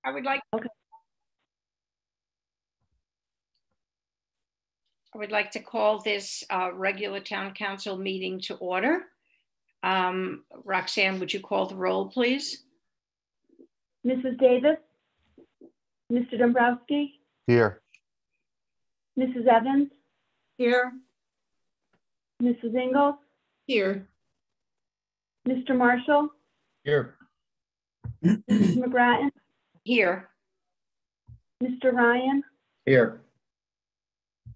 I would like. Okay. I would like to call this regular town council meeting to order. Roxanne, would you call the roll, please? Mrs. Davis? Mr. Dombrowski? Here. Mrs. Evans? Here. Mrs. Ingalls? Here. Mr. Marshall? Here. Mrs. McGrattan? Here. Mr. Ryan? Here.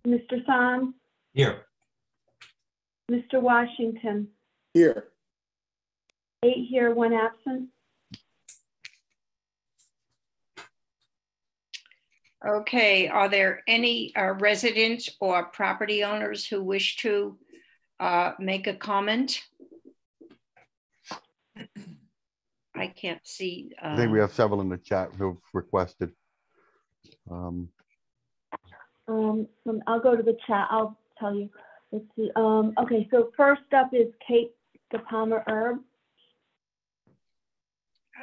Mr. Soms? Here. Mr. Washington? Here. 8 here, 1 absent. Okay, are there any residents or property owners who wish to make a comment? I can't see. I think we have several in the chat who've requested. I'll go to the chat. I'll tell you. Let's see. Okay, so first up is Kate DePalma Herb.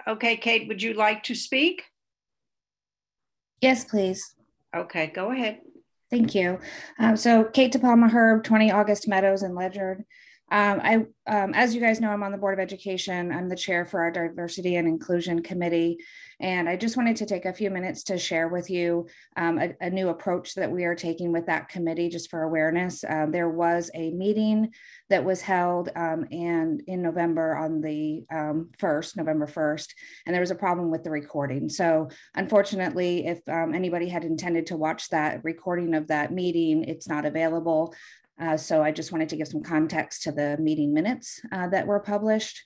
Okay, Kate, would you like to speak? Yes, please. Okay, go ahead. Thank you. So Kate DePalma Herb, 20 August Meadows in Ledyard. As you guys know, I'm on the Board of Education. I'm the chair for our Diversity and Inclusion Committee. And I just wanted to take a few minutes to share with you a new approach that we are taking with that committee, just for awareness. There was a meeting that was held and in November on the November 1st, and there was a problem with the recording. So unfortunately, if anybody had intended to watch that recording of that meeting, it's not available. So I just wanted to give some context to the meeting minutes that were published.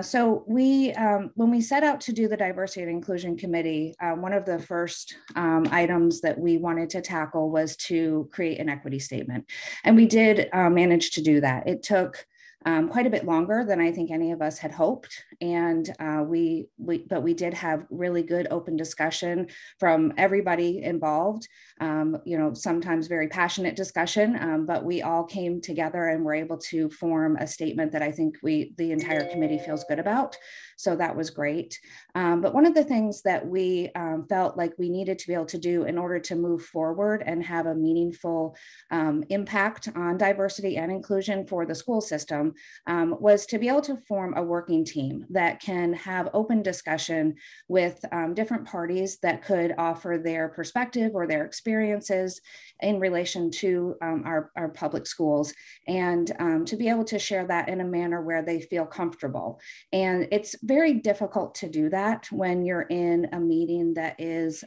So when we set out to do the Diversity and Inclusion Committee, one of the first items that we wanted to tackle was to create an equity statement. And we did manage to do that. It took quite a bit longer than I think any of us had hoped. And but we did have really good open discussion from everybody involved, sometimes very passionate discussion, but we all came together and were able to form a statement that I think the entire committee feels good about. So that was great. But one of the things that we felt like we needed to be able to do in order to move forward and have a meaningful impact on diversity and inclusion for the school system was to be able to form a working team that can have open discussion with different parties that could offer their perspective or their experiences in relation to our public schools, and to be able to share that in a manner where they feel comfortable. And it's very difficult to do that when you're in a meeting that is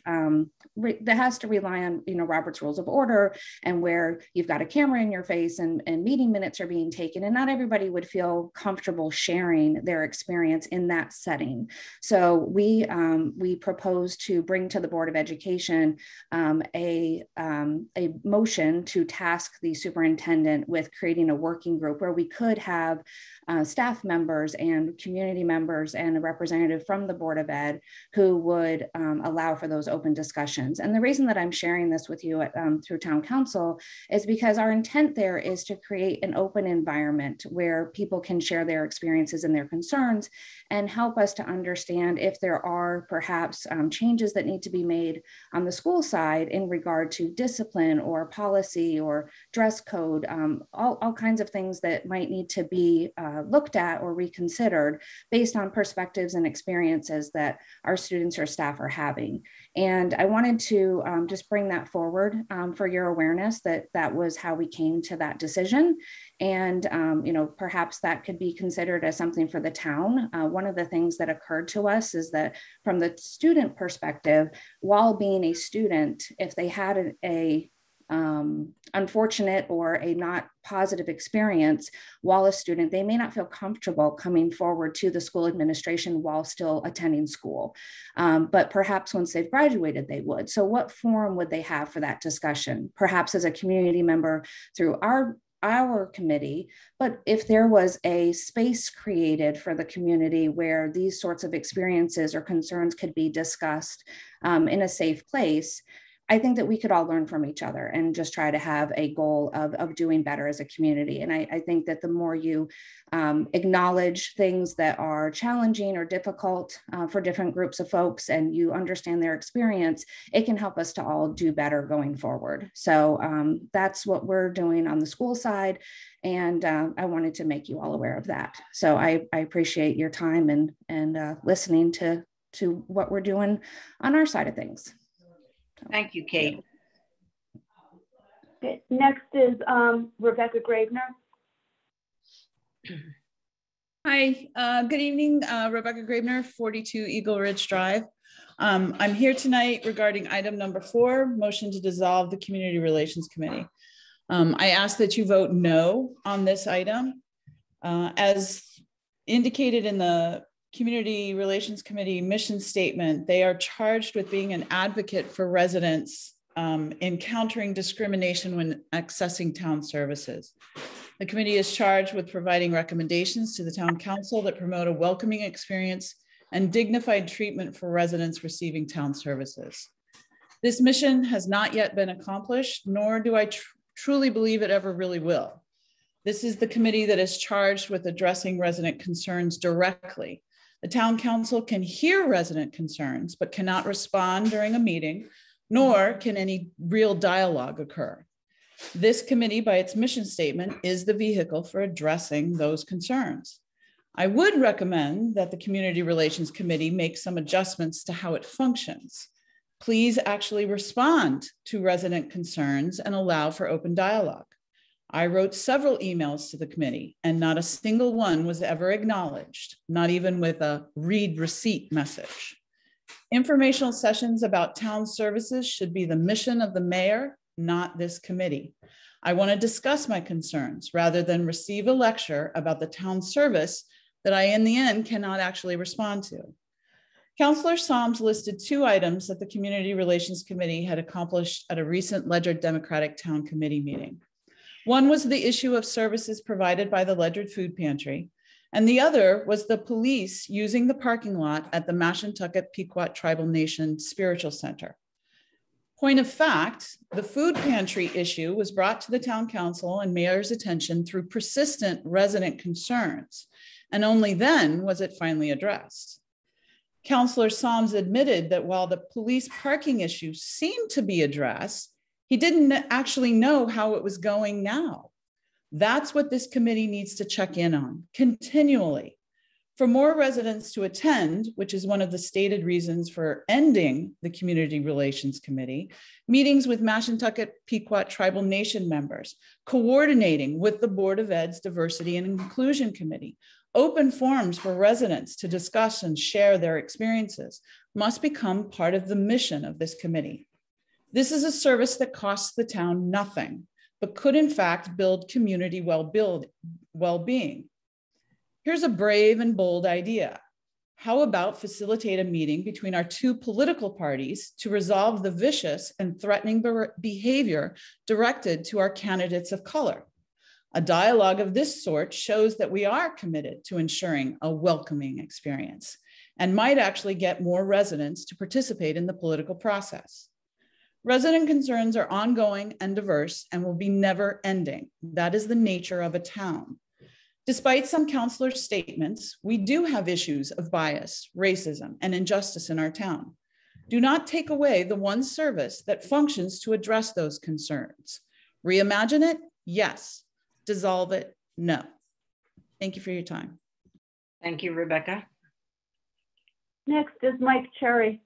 that has to rely on Robert's Rules of Order, and where you've got a camera in your face and meeting minutes are being taken, and not everybody would feel comfortable sharing their experience in that setting. So we proposed to bring to the Board of Education a motion to task the superintendent with creating a working group where we could have staff members and community members and a representative from the Board of Ed who would allow for those open discussions. And the reason that I'm sharing this with you through Town Council is because our intent there is to create an open environment where people can share their experiences and their concerns, and help us to understand if there are perhaps changes that need to be made on the school side in regard to discipline or policy or dress code, all kinds of things that might need to be looked at or reconsidered based on perspectives and experiences that our students or staff are having. And I wanted to just bring that forward for your awareness that that was how we came to that decision. And perhaps that could be considered as something for the town. One of the things that occurred to us is that from the student perspective, while being a student, if they had a unfortunate or a not positive experience while a student, they may not feel comfortable coming forward to the school administration while still attending school. But perhaps once they've graduated, they would. So what forum would they have for that discussion? Perhaps as a community member through our committee, but if there was a space created for the community where these sorts of experiences or concerns could be discussed in a safe place, I think that we could all learn from each other and just try to have a goal of doing better as a community. And I think that the more you acknowledge things that are challenging or difficult for different groups of folks, and you understand their experience, it can help us to all do better going forward. So that's what we're doing on the school side. And I wanted to make you all aware of that. So I appreciate your time and listening to what we're doing on our side of things. Thank you, Kate. Okay, next is Rebecca Gravener. Hi, good evening, Rebecca Gravener, 42 Eagle Ridge Drive. I'm here tonight regarding item number 4, motion to dissolve the Community Relations Committee. I ask that you vote no on this item. As indicated in the Community Relations Committee mission statement, they are charged with being an advocate for residents encountering discrimination when accessing town services. The committee is charged with providing recommendations to the town council that promote a welcoming experience and dignified treatment for residents receiving town services. This mission has not yet been accomplished, nor do I truly believe it ever really will. This is the committee that is charged with addressing resident concerns directly. The town council can hear resident concerns, but cannot respond during a meeting, nor can any real dialogue occur. This committee, by its mission statement, is the vehicle for addressing those concerns. I would recommend that the Community Relations Committee make some adjustments to how it functions. Please actually respond to resident concerns and allow for open dialogue. I wrote several emails to the committee and not a single one was ever acknowledged, not even with a read receipt message. Informational sessions about town services should be the mission of the mayor, not this committee. I want to discuss my concerns rather than receive a lecture about the town service that I, in the end, cannot actually respond to. Councilor Soms listed 2 items that the Community Relations Committee had accomplished at a recent Ledyard Democratic Town Committee meeting. One was the issue of services provided by the Ledyard Food Pantry, and the other was the police using the parking lot at the Mashantucket Pequot Tribal Nation Spiritual Center. Point of fact, the food pantry issue was brought to the town council and mayor's attention through persistent resident concerns, and only then was it finally addressed. Councilor Soms admitted that while the police parking issue seemed to be addressed, he didn't actually know how it was going now. That's what this committee needs to check in on continually. For more residents to attend, which is one of the stated reasons for ending the Community Relations Committee, meetings with Mashantucket Pequot Tribal Nation members, coordinating with the Board of Ed's Diversity and Inclusion Committee, open forums for residents to discuss and share their experiences must become part of the mission of this committee. This is a service that costs the town nothing, but could in fact build community well-being. Here's a brave and bold idea. How about facilitate a meeting between our 2 political parties to resolve the vicious and threatening behavior directed to our candidates of color? A dialogue of this sort shows that we are committed to ensuring a welcoming experience and might actually get more residents to participate in the political process. Resident concerns are ongoing and diverse and will be never ending. That is the nature of a town. Despite some councilors' statements, we do have issues of bias, racism, and injustice in our town. Do not take away the one service that functions to address those concerns. Reimagine it? Yes. Dissolve it? No. Thank you for your time. Thank you, Rebecca. Next is Mike Cherry.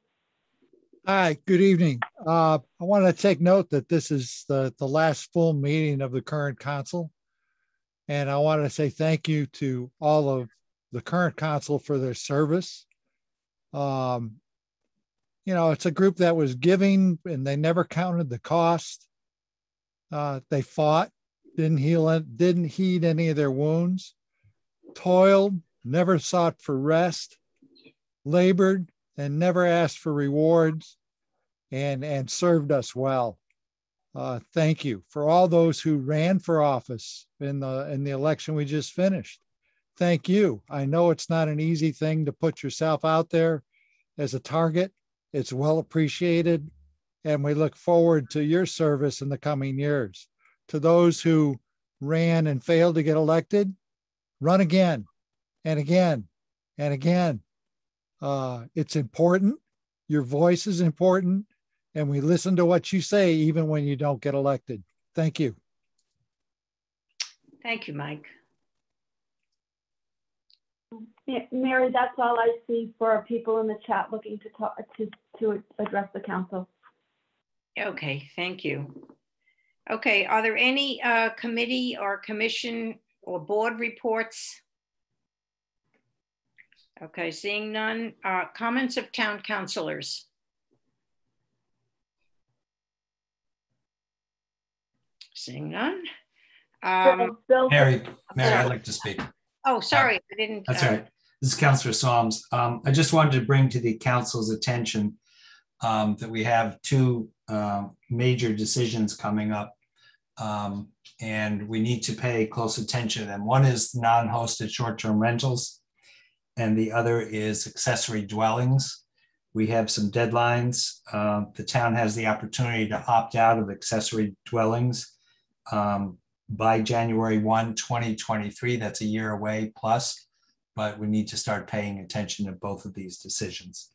Hi, good evening. I want to take note that this is the last full meeting of the current council. And I want to say thank you to all of the current council for their service. You know, it's a group that was giving and they never counted the cost. They fought, didn't heed any of their wounds, toiled, never sought for rest, labored, and never asked for rewards, and served us well. Thank you for all those who ran for office in the election we just finished. Thank you. I know it's not an easy thing to put yourself out there as a target. It's well appreciated, and we look forward to your service in the coming years. To those who ran and failed to get elected, run again and again and again. It's important. Your voice is important, and we listen to what you say even when you don't get elected. Thank you. Thank you, Mike. Mary, that's all I see for people in the chat looking to talk to address the council. Okay, thank you. Okay, are there any committee or commission or board reports? Okay, seeing none. Comments of town councilors. Seeing none. Bill, Mary, I'd like to speak. Oh, sorry, I didn't. That's all right. This is Councilor Solms. I just wanted to bring to the council's attention that we have two major decisions coming up, and we need to pay close attention to them. One is non-hosted short-term rentals, and the other is accessory dwellings. We have some deadlines. The town has the opportunity to opt out of accessory dwellings by January 1, 2023. That's a year away plus, but we need to start paying attention to both of these decisions.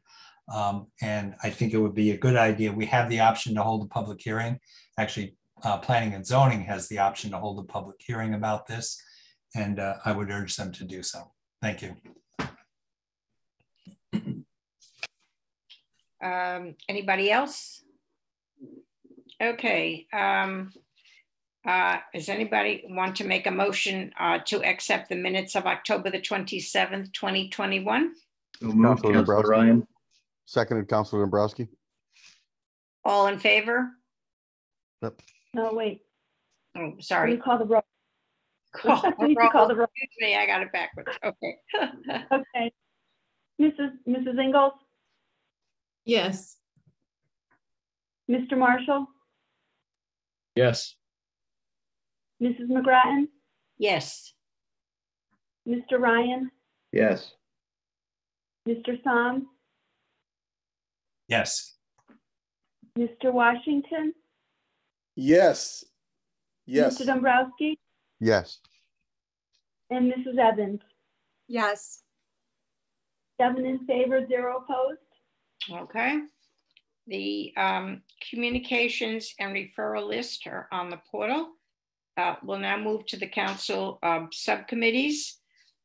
And I think it would be a good idea. We have the option to hold a public hearing. Actually, Planning and Zoning has the option to hold a public hearing about this, and I would urge them to do so. Thank you. Anybody else? Okay. Does anybody want to make a motion to accept the minutes of October the 27th, 2021? So moved, Councilor Ryan. Seconded, Councilor Dombrowski. All in favor? Yep. no, wait. Oh, Can sorry. you call the roll? Call the You need to call the roll. roll. Excuse me, I got it backwards. Okay. Okay. Mrs. Ingalls, Yes. Mr. Marshall, Yes. Mrs. McGrattan, Yes. Mr. Ryan, Yes. Mr. Somm, Yes. Mr. Washington, Yes. Yes. Mr. Dombrowski, Yes. and Mrs. Evans. Yes. 7 in favor, 0 opposed. Okay. The communications and referral list are on the portal. We'll now move to the council subcommittees.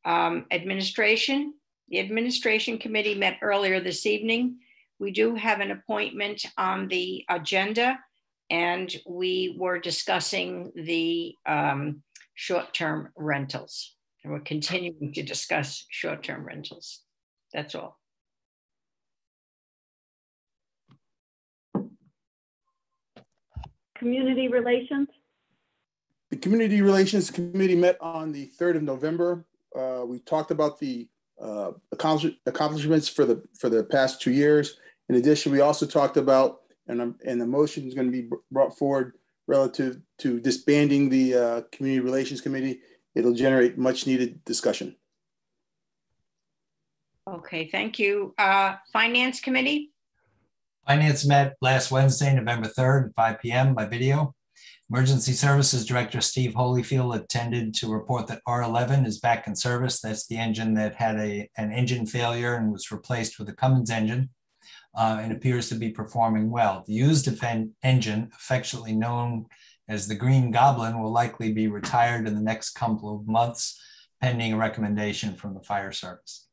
Administration. The administration committee met earlier this evening. We do have an appointment on the agenda, and we were discussing the short-term rentals. And we're continuing to discuss short-term rentals. That's all. Community relations. The Community Relations Committee met on the 3rd of November. We talked about the accomplishments for the past 2 years. In addition, we also talked about, and the motion is going to be brought forward relative to disbanding the Community Relations Committee. It'll generate much needed discussion. Okay, thank you. Finance Committee? Finance met last Wednesday, November 3rd at 5 p.m. by video. Emergency Services Director Steve Holyfield attended to report that R11 is back in service. That's the engine that had an engine failure and was replaced with a Cummins engine and appears to be performing well. The used engine, affectionately known as the Green Goblin, will likely be retired in the next couple of months, pending a recommendation from the fire service.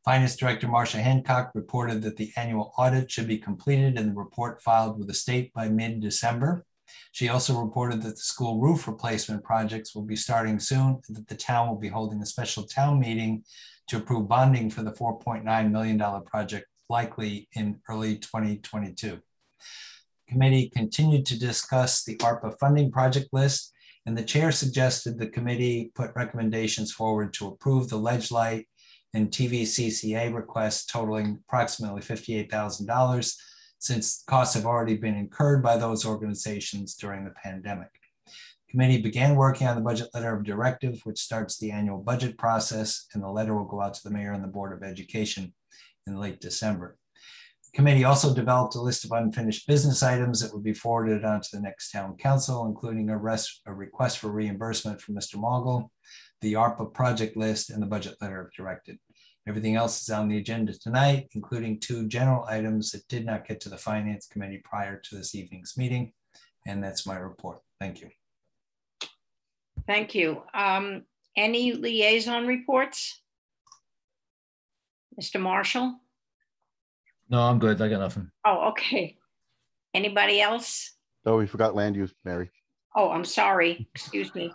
Finance Director Marcia Hancock reported that the annual audit should be completed and the report filed with the state by mid-December. She also reported that the school roof replacement projects will be starting soon, and that the town will be holding a special town meeting to approve bonding for the $4.9 million project, likely in early 2022. The committee continued to discuss the ARPA funding project list, and the chair suggested the committee put recommendations forward to approve the ledge light and TVCCA requests totaling approximately $58,000, since costs have already been incurred by those organizations during the pandemic. The committee began working on the budget letter of directive, which starts the annual budget process, and the letter will go out to the mayor and the Board of Education in late December. Committee also developed a list of unfinished business items that would be forwarded on to the next town council, including a request for reimbursement from Mr. Mogul, the ARPA project list, and the budget letter if directed. Everything else is on the agenda tonight, including 2 general items that did not get to the Finance Committee prior to this evening's meeting. And that's my report. Thank you. Thank you. Any liaison reports? Mr. Marshall? No, I'm good. I got nothing. Oh, okay. Anybody else? Oh, we forgot land use, Mary. Oh, I'm sorry. Excuse me.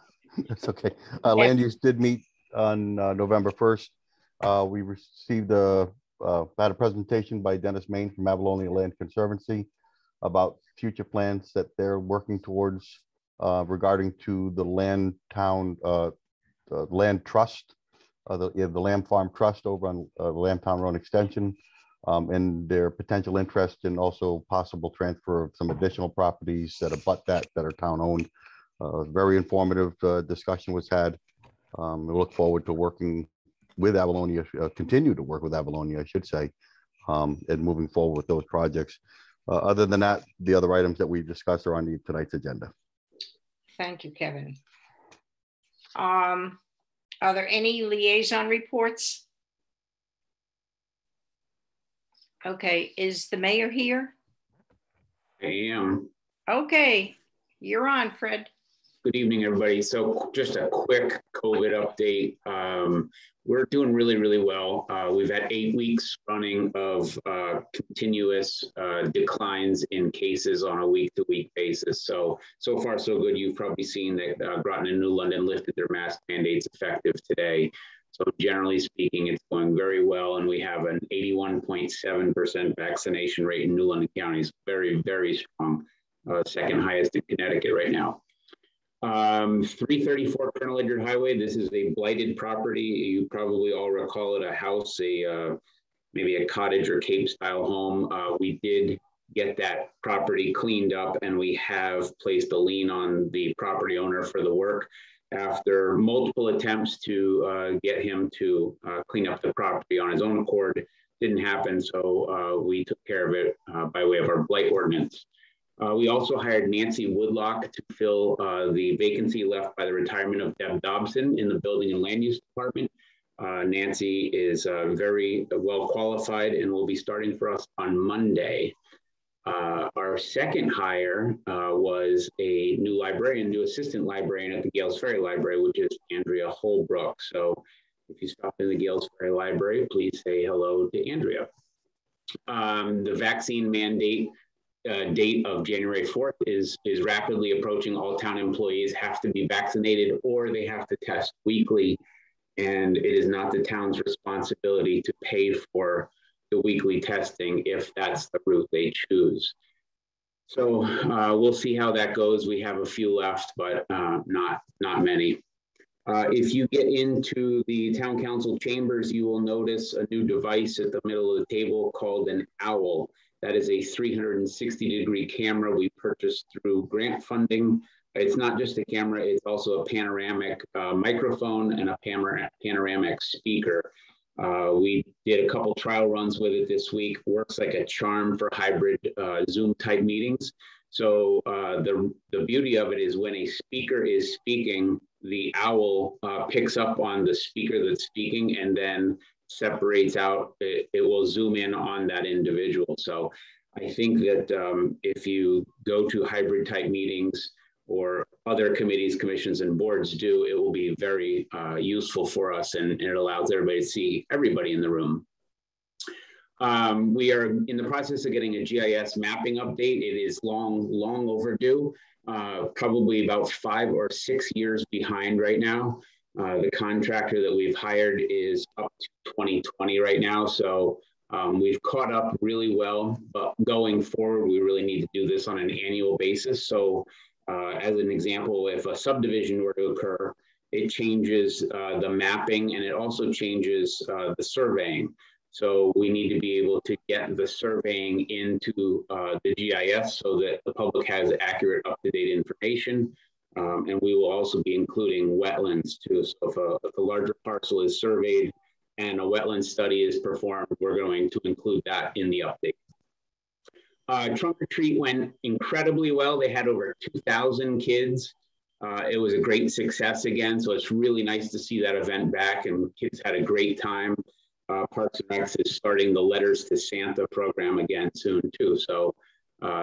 That's okay. Land use did meet on November 1st. We received had a presentation by Dennis Main from Avalonia Land Conservancy about future plans that they're working towards regarding to the land trust, the Lamb Farm Trust over on Lambtown Road Extension, and their potential interest in also possible transfer of some additional properties that abut that are town owned. Very informative discussion was had. We look forward to working with Avalonia, continue to work with Avalonia, I should say, and moving forward with those projects. Other than that, the other items that we discussed are on tonight's agenda. Thank you, Kevin. Are there any liaison reports? Okay, is the mayor here? I am. Okay, you're on, Fred. Good evening, everybody. So just a quick COVID update. We're doing really, really well. We've had 8 weeks running of continuous declines in cases on a week-to-week basis. So far, so good. You've probably seen that Groton and New London lifted their mask mandates effective today. So generally speaking, it's going very well. And we have an 81.7% vaccination rate in New London County. It's very, very strong. Second highest in Connecticut right now. 334 Colonel Edward Highway. This is a blighted property. You probably all recall it, a house, maybe a cottage or Cape style home. We did get that property cleaned up, and we have placed a lien on the property owner for the work. After multiple attempts to get him to clean up the property on his own accord, didn't happen. So we took care of it by way of our blight ordinance. We also hired Nancy Woodlock to fill the vacancy left by the retirement of Deb Dobson in the Building and Land Use Department. Nancy is very well qualified and will be starting for us on Monday. Our second hire was a new librarian, new assistant librarian at the Gales Ferry Library, which is Andrea Holbrook. So if you stop in the Gales Ferry Library, please say hello to Andrea. The vaccine mandate date of January 4th is rapidly approaching. All town employees have to be vaccinated or they have to test weekly. And it is not the town's responsibility to pay for the weekly testing if that's the route they choose. So we'll see how that goes. We have a few left, but not many. If you get into the town council chambers, you will notice a new device at the middle of the table called an OWL. That is a 360-degree camera we purchased through grant funding. It's not just a camera, it's also a panoramic microphone and a panoramic speaker. We did a couple trial runs with it this week. Works like a charm for hybrid Zoom type meetings. So the beauty of it is when a speaker is speaking, the OWL picks up on the speaker that's speaking and then separates out, it will zoom in on that individual. So I think that if you go to hybrid type meetings or other committees, commissions, and boards do, it will be very useful for us, and it allows everybody to see everybody in the room. We are in the process of getting a GIS mapping update. It is long overdue, probably about 5 or 6 years behind right now. The contractor that we've hired is up to 2020 right now. So we've caught up really well, but going forward, we really need to do this on an annual basis. So as an example, if a subdivision were to occur, it changes the mapping and it also changes the surveying. So we need to be able to get the surveying into the GIS so that the public has accurate, up-to-date information. And we will also be including wetlands too. So if a larger parcel is surveyed and a wetland study is performed, we're going to include that in the update. Trunk or treat went incredibly well. They had over 2,000 kids. It was a great success again. So it's really nice to see that event back, and kids had a great time. Parks and Rec is starting the Letters to Santa program again soon too. So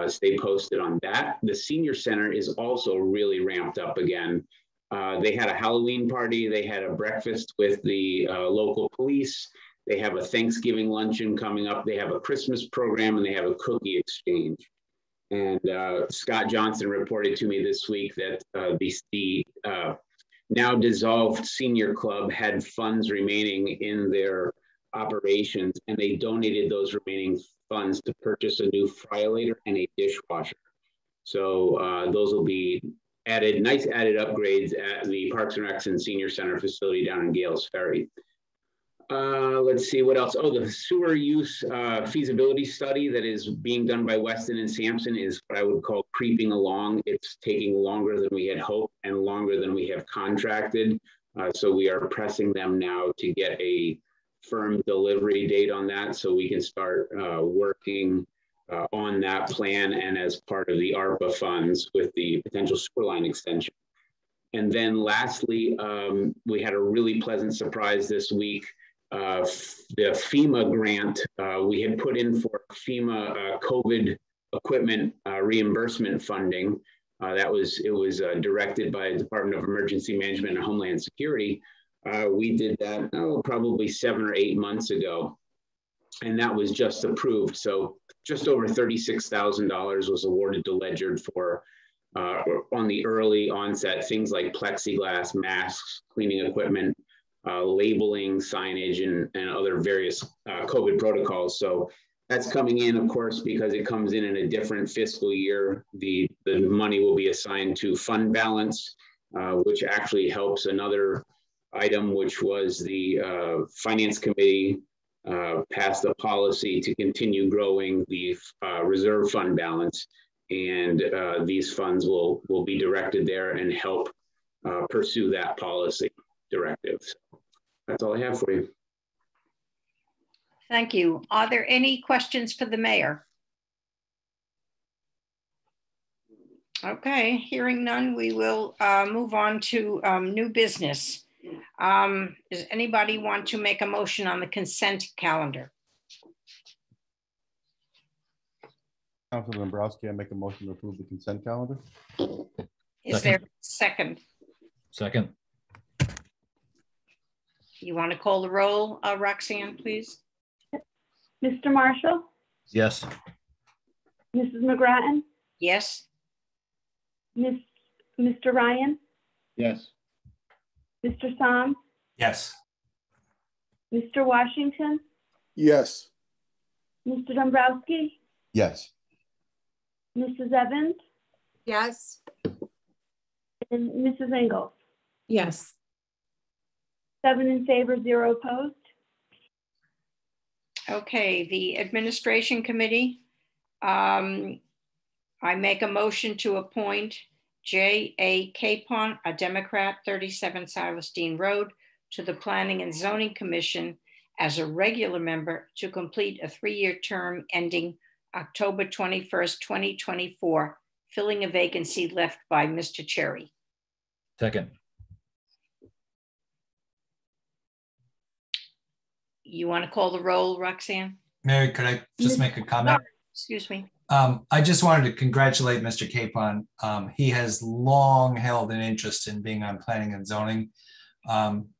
stay posted on that. The senior center is also really ramped up again. They had a Halloween party. They had a breakfast with the local police. They have a Thanksgiving luncheon coming up. They have a Christmas program, and they have a cookie exchange. And Scott Johnson reported to me this week that the now dissolved senior club had funds remaining in their operations, and they donated those remaining funds to purchase a new fryolator and a dishwasher. So those will be added, nice added upgrades at the Parks and Rec and Senior Center facility down in Gales Ferry. Let's see what else. Oh, the sewer use feasibility study that is being done by Weston and Sampson is what I would call creeping along. It's taking longer than we had hoped and longer than we have contracted. So we are pressing them now to get a firm delivery date on that so we can start working on that plan and as part of the ARPA funds with the potential sewer line extension. And then lastly, we had a really pleasant surprise this week. The FEMA grant we had put in for FEMA COVID equipment reimbursement funding. It was directed by the Department of Emergency Management and Homeland Security. We did that probably 7 or 8 months ago, and that was just approved. So just over $36,000 was awarded to Ledyard for on the early onset, things like plexiglass, masks, cleaning equipment, labeling, signage, and other various COVID protocols. So that's coming in, of course, because it comes in a different fiscal year. The money will be assigned to fund balance, which actually helps another item, which was the Finance Committee passed a policy to continue growing the reserve fund balance. And these funds will be directed there and help pursue that policy directive. That's all I have for you. Thank you. Are there any questions for the mayor? Okay, hearing none, we will move on to new business. Does anybody want to make a motion on the consent calendar? Councilor Dombrowski, I make a motion to approve the consent calendar. Is there a second? Second. You want to call the roll, Roxanne, please? Mr. Marshall? Yes. Mrs. McGrattan? Yes. Mr. Ryan? Yes. Mr. Somm? Yes. Mr. Washington? Yes. Mr. Dombrowski? Yes. Mrs. Evans? Yes. And Mrs. Ingalls? Yes. 7 in favor, 0 opposed. Okay, the administration committee. I make a motion to appoint J.A. Capon, a Democrat, 37 Silas Dean Road, to the Planning and Zoning Commission as a regular member to complete a 3-year term ending October 21st, 2024, filling a vacancy left by Mr. Cherry. Second. You want to call the roll, Roxanne? Mary, could I just make a comment? Excuse me. I just wanted to congratulate Mr. Capon. He has long held an interest in being on planning and zoning.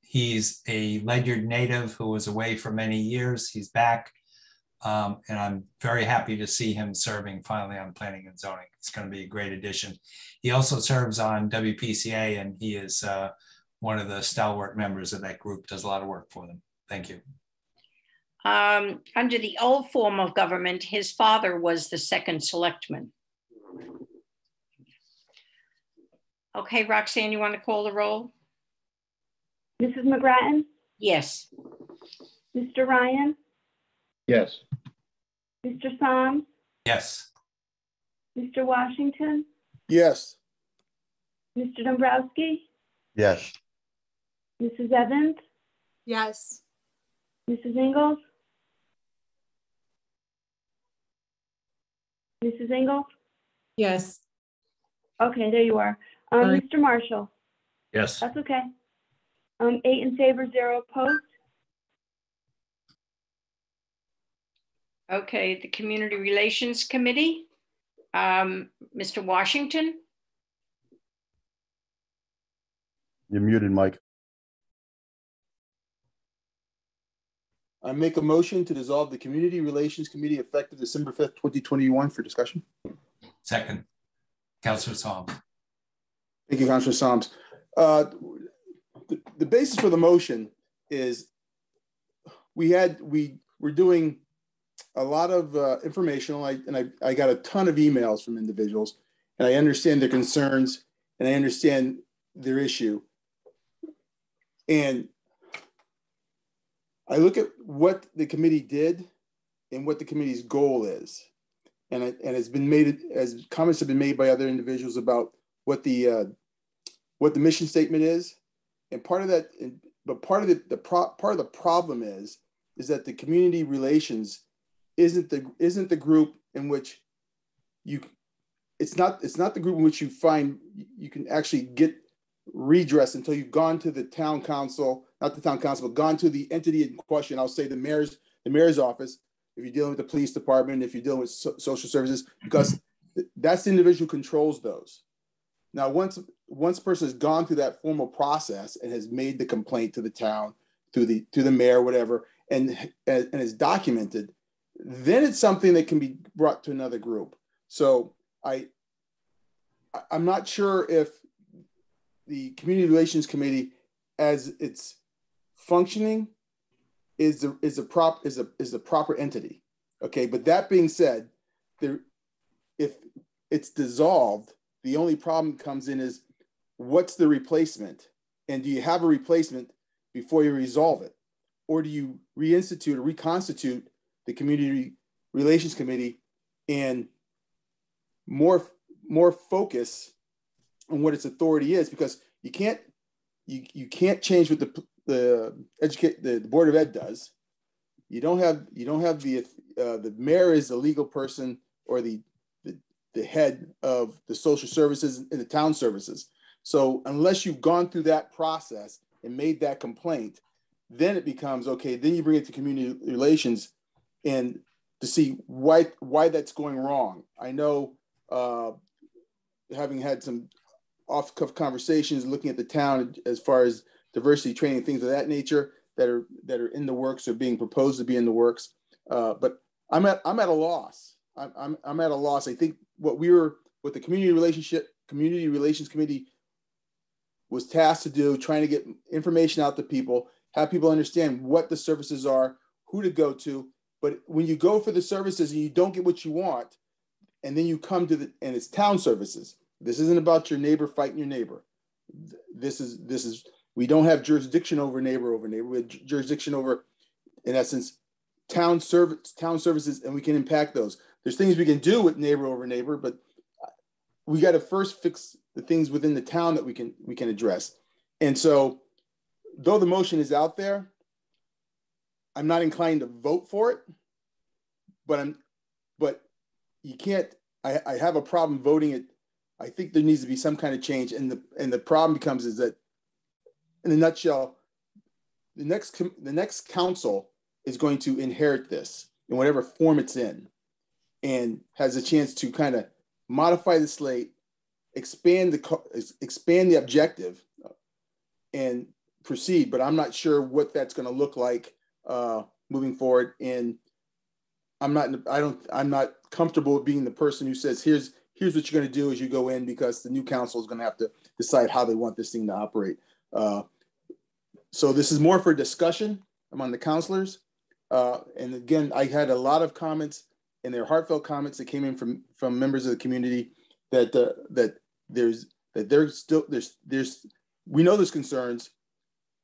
He's a Ledyard native who was away for many years. He's back. And I'm very happy to see him serving finally on planning and zoning. It's going to be a great addition. He also serves on WPCA, and he is one of the stalwart members of that group, does a lot of work for them. Thank you. Under the old form of government, his father was the second selectman. Okay, Roxanne, you want to call the roll? Mrs. McGrattan? Yes. Mr. Ryan? Yes. Mr. Somm? Yes. Mr. Washington? Yes. Mr. Dombrowski? Yes. Mrs. Evans? Yes. Mrs. Ingalls? Mrs. Ingles? Yes. Okay, there you are. Aye. Mr. Marshall? Yes. That's okay. 8 in favor, 0 opposed. Okay, the Community Relations Committee. Mr. Washington? You're muted, Mike. I make a motion to dissolve the Community Relations Committee effective December 5th, 2021 for discussion. Second, Councilor Psalm. Thank you, Councilor Psalms. The basis for the motion is we're doing a lot of informational, and I got a ton of emails from individuals, and I understand their concerns and I understand their issue. And I look at what the committee did and what the committee's goal is. And it's been made, as comments have been made by other individuals about what the mission statement is. And part of that, but part of the problem is that the community relations isn't the group in which it's not the group in which you find you can actually get redress until you've gone to the town council, not the town council, but gone to the entity in question. I'll say the mayor's office, if you're dealing with the police department, if you're dealing with social services, because that's the individual who controls those. Now, once a person has gone through that formal process and has made the complaint to the town, to the mayor, whatever, and is documented, then it's something that can be brought to another group. So I'm not sure if the Community Relations Committee, as it's functioning, is the proper entity. Okay, but that being said, if it's dissolved, the only problem comes in is what's the replacement, and do you have a replacement before you resolve it, or do you reinstitute or reconstitute the Community Relations Committee and more focus on what its authority is, because you can't change what the Board of Ed does. You don't have the mayor is the legal person or the head of the social services and the town services. So unless you've gone through that process and made that complaint, then it becomes okay. Then you bring it to community relations and to see why that's going wrong. I know having had some off-cuff conversations looking at the town as far as diversity training, things of that nature that are in the works or being proposed to be in the works. But I'm at a loss. I'm at a loss. I think what the Community Relations Committee was tasked to do, trying to get information out to people, have people understand what the services are, who to go to. But when you go for the services and you don't get what you want, and then you come to and it's town services. This isn't about your neighbor fighting your neighbor. This is we don't have jurisdiction over neighbor. We have jurisdiction over, in essence, town services, and we can impact those. There's things we can do with neighbor over neighbor, but we got to first fix the things within the town that we can address. And so, though the motion is out there, I'm not inclined to vote for it. But you can't. I have a problem voting it. I think there needs to be some kind of change, and the problem becomes is that, in a nutshell, the next council is going to inherit this in whatever form it's in, and has a chance to kind of modify the slate, expand the objective, and proceed. But I'm not sure what that's going to look like moving forward. And I'm not comfortable with being the person who says, here's what you're going to do as you go in, because the new council is going to have to decide how they want this thing to operate. So this is more for discussion among the councilors. And again, I had a lot of comments, and they're heartfelt comments that came in from members of the community that we know there's concerns.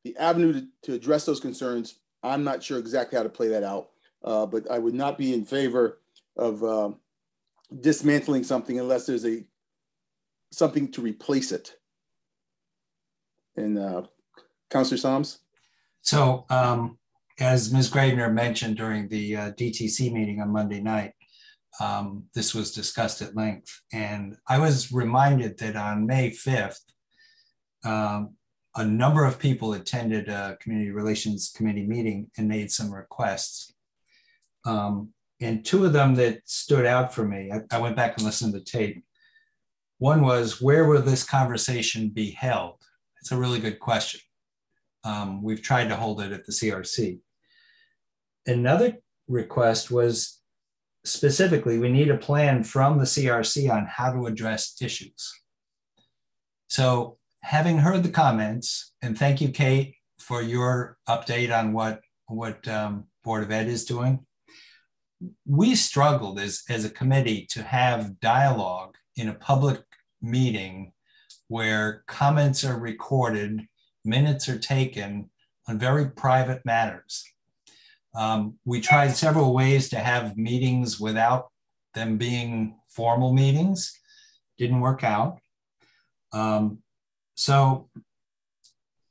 The avenue to address those concerns, I'm not sure exactly how to play that out. But I would not be in favor of dismantling something unless there's something to replace it. And Councilor Psalms? So as Ms. Gravener mentioned during the DTC meeting on Monday night, this was discussed at length. And I was reminded that on May 5th, a number of people attended a Community Relations Committee meeting and made some requests. And two of them that stood out for me, I went back and listened to the tape. One was, where will this conversation be held? It's a really good question. We've tried to hold it at the CRC. Another request was specifically, we need a plan from the CRC on how to address issues. So having heard the comments, and thank you, Kate, for your update on what Board of Ed is doing. We struggled as a committee to have dialogue in a public meeting where comments are recorded, minutes are taken on very private matters. We tried several ways to have meetings without them being formal meetings. Didn't work out. So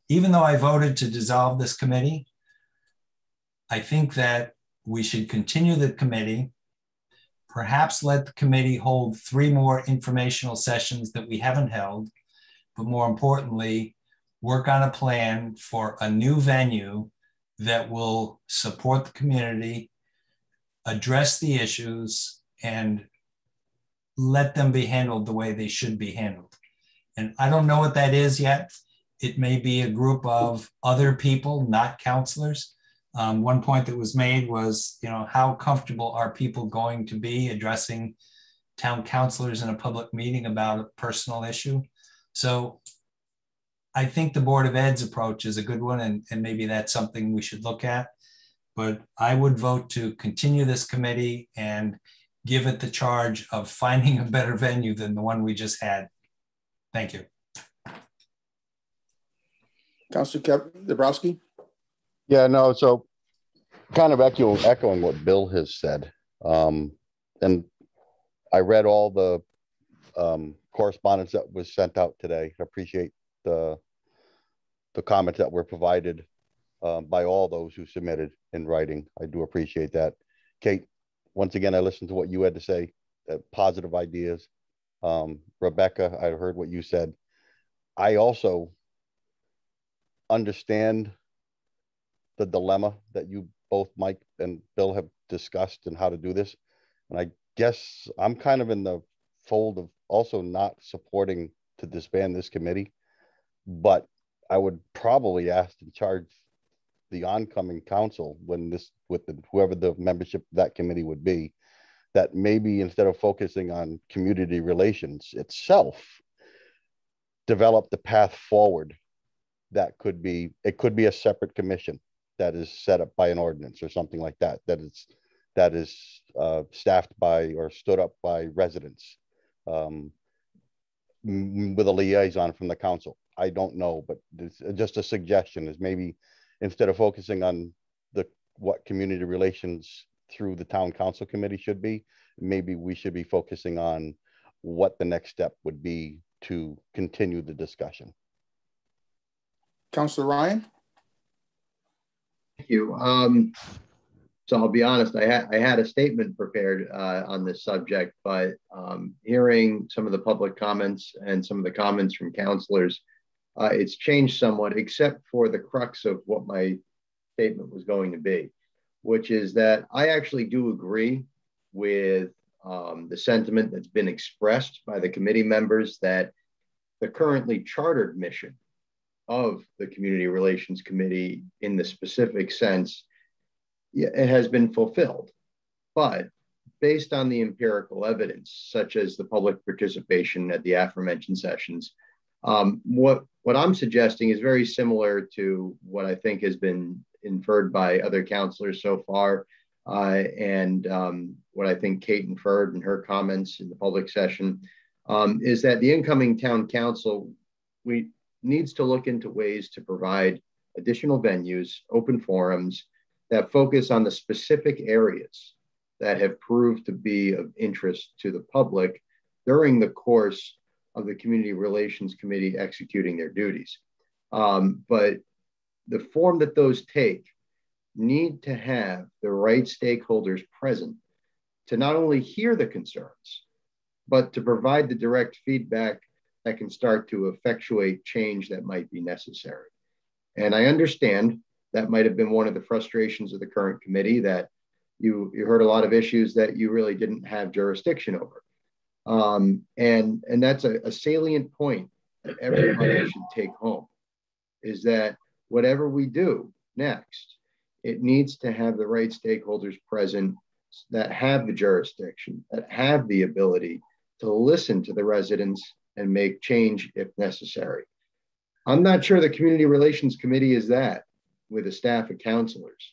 even though I voted to dissolve this committee, I think that we should continue the committee, perhaps let the committee hold 3 more informational sessions that we haven't held, but more importantly, work on a plan for a new venue that will support the community, address the issues, and let them be handled the way they should be handled. And I don't know what that is yet. It may be a group of other people, not counselors. One point that was made was, how comfortable are people going to be addressing town councilors in a public meeting about a personal issue? So I think the Board of Ed's approach is a good one, and maybe that's something we should look at. But I would vote to continue this committee and give it the charge of finding a better venue than the one we just had. Thank you. Councilor Dabrowski? Yeah, no, so kind of echoing what Bill has said. And I read all the correspondence that was sent out today. I appreciate the comments that were provided by all those who submitted in writing. I do appreciate that. Kate, once again, I listened to what you had to say, positive ideas. Rebecca, I heard what you said. I also understand the dilemma that you both, Mike and Bill, have discussed and how to do this. And I guess I'm kind of in the fold of also not supporting to disband this committee, but I would probably ask to charge the oncoming council when this, with whoever the membership of that committee would be, that maybe instead of focusing on community relations itself, develop the path forward. That could be, it could be a separate commission that is set up by an ordinance or something like that, that is staffed by or stood up by residents with a liaison from the council. I don't know, but it's just a suggestion is maybe instead of focusing on what community relations through the town council committee should be, maybe we should be focusing on what the next step would be to continue the discussion. Councilor Ryan? Thank you. So I'll be honest, I had a statement prepared on this subject, but hearing some of the public comments and some of the comments from counselors, it's changed somewhat, except for the crux of what my statement was going to be, which is that I actually do agree with the sentiment that's been expressed by the committee members that the currently chartered mission of the Community Relations Committee in the specific sense, it has been fulfilled. But based on the empirical evidence, such as the public participation at the aforementioned sessions, what I'm suggesting is very similar to what I think has been inferred by other counselors so far, and what I think Kate inferred in her comments in the public session, is that the incoming town council needs to look into ways to provide additional venues, open forums that focus on the specific areas that have proved to be of interest to the public during the course of the Community Relations Committee executing their duties. But the form that those take need to have the right stakeholders present to not only hear the concerns, but to provide the direct feedback that can start to effectuate change that might be necessary. And I understand that might have been one of the frustrations of the current committee, that you heard a lot of issues that you really didn't have jurisdiction over. And that's a salient point that everybody should take home, is that whatever we do next, it needs to have the right stakeholders present that have the jurisdiction, that have the ability to listen to the residents and make change if necessary. I'm not sure the Community Relations Committee is that, with a staff of counselors,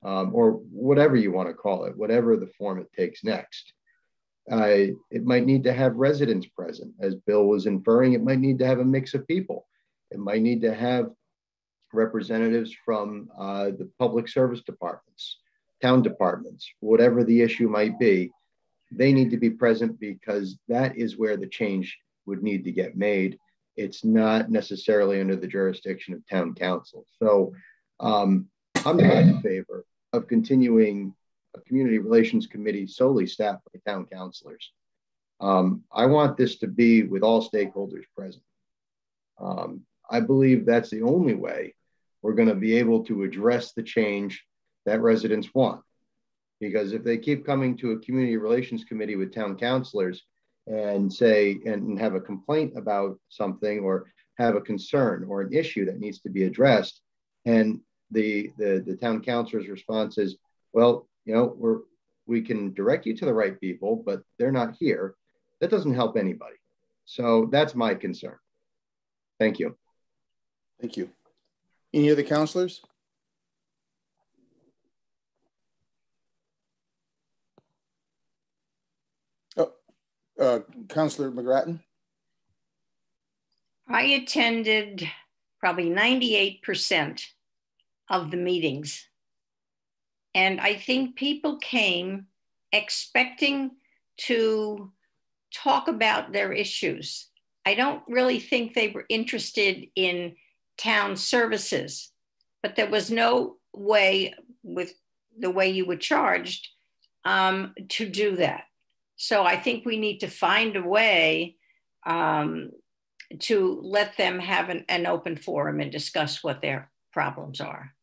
or whatever you want to call it, whatever the form it takes next. It might need to have residents present, as Bill was inferring. It might need to have a mix of people. It might need to have representatives from the public service departments, town departments, whatever the issue might be. They need to be present, because that is where the change would need to get made. It's not necessarily under the jurisdiction of town council. So I'm not in favor of continuing a community relations committee solely staffed by town councilors. I want this to be with all stakeholders present. I believe that's the only way we're going to be able to address the change that residents want. Because if they keep coming to a community relations committee with town councilors and say, and have a complaint about something, or have a concern or an issue that needs to be addressed, and the town councilor's response is, well, you know, we can direct you to the right people, but they're not here. That doesn't help anybody. So that's my concern. Thank you. Thank you. Any other counselors? Councilor McGrattan. I attended probably 98% of the meetings. And I think people came expecting to talk about their issues. I don't really think they were interested in town services, but there was no way, with the way you were charged, to do that. So I think we need to find a way to let them have an open forum and discuss what their problems are.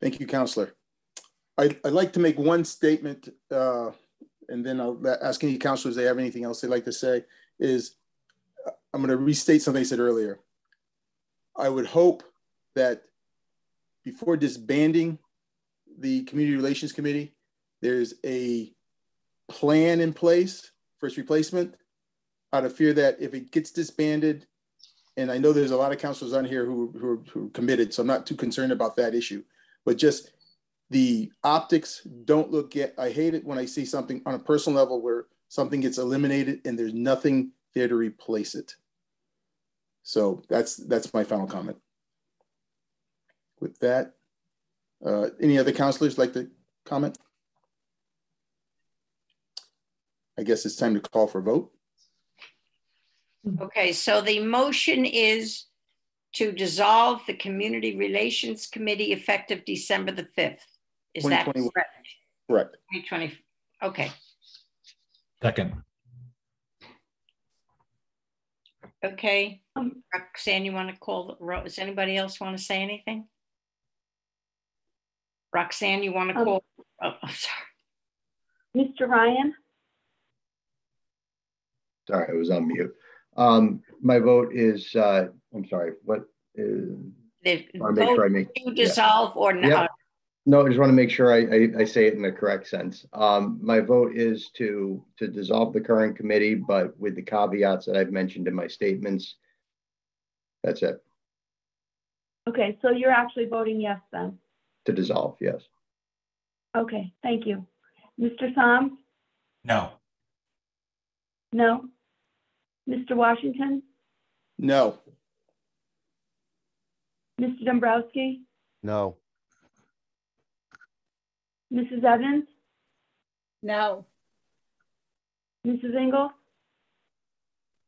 Thank you, Counselor. I'd like to make one statement, and then I'll ask any counselors if they have anything else they'd like to say, is I'm going to restate something I said earlier. I would hope that before disbanding the Community Relations Committee, there's a plan in place for its replacement, out of fear that if it gets disbanded, and I know there's a lot of counselors on here who are committed, so I'm not too concerned about that issue, but just the optics don't look good. I hate it when I see something on a personal level where something gets eliminated and there's nothing there to replace it. So that's my final comment. With that, any other counselors like to comment? I guess it's time to call for a vote. Okay, so the motion is to dissolve the Community Relations Committee effective December the 5th. Is that correct? Correct. 2020. Okay. Second. Okay. Roxanne, you want to call the roll? Does anybody else want to say anything? Roxanne, you want to call? Oh, I'm sorry. Mr. Ryan? Sorry, I was on mute. My vote is, I'm sorry, what is? The I make sure I make to dissolve or not? Yeah. No, I just want to make sure I say it in the correct sense. My vote is to dissolve the current committee, but with the caveats that I've mentioned in my statements. That's it. Okay, so you're actually voting yes then? To dissolve, yes. Okay, thank you. Mr. Soms? No. No. Mr. Washington? No. Mr. Dombrowski? No. Mrs. Evans? No. Mrs. Engel?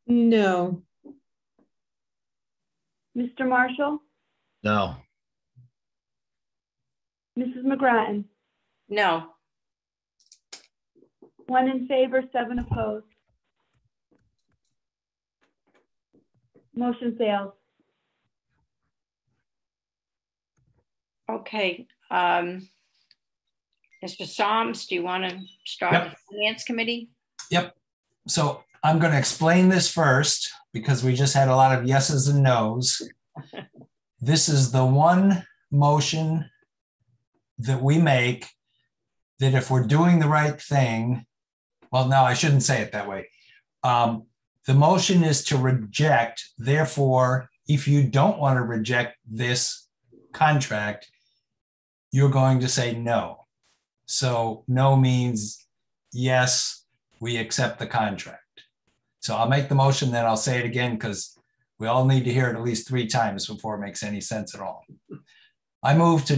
No. Mr. Marshall? No. Mrs. McGrattan? No. 1 in favor, 7 opposed. Motion fails. Okay. Mr. Soms, do you want to start Yep. the Finance Committee? Yep. So I'm going to explain this first because we just had a lot of yeses and nos. This is the one motion that we make that if we're doing the right thing, well, no, I shouldn't say it that way. The motion is to reject. Therefore, if you don't want to reject this contract, you're going to say no. So no means yes, we accept the contract. So I'll make the motion, then I'll say it again because we all need to hear it at least 3 times before it makes any sense at all. I move to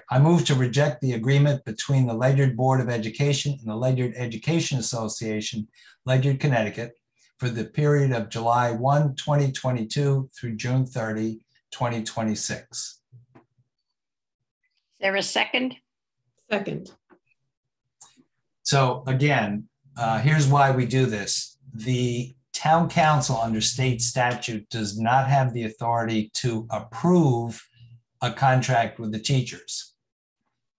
I move to reject the agreement between the Ledyard Board of Education and the Ledyard Education Association, Ledyard, Connecticut, for the period of July 1, 2022 through June 30, 2026. Is there a second? Second. So again, here's why we do this. The town council under state statute does not have the authority to approve a contract with the teachers.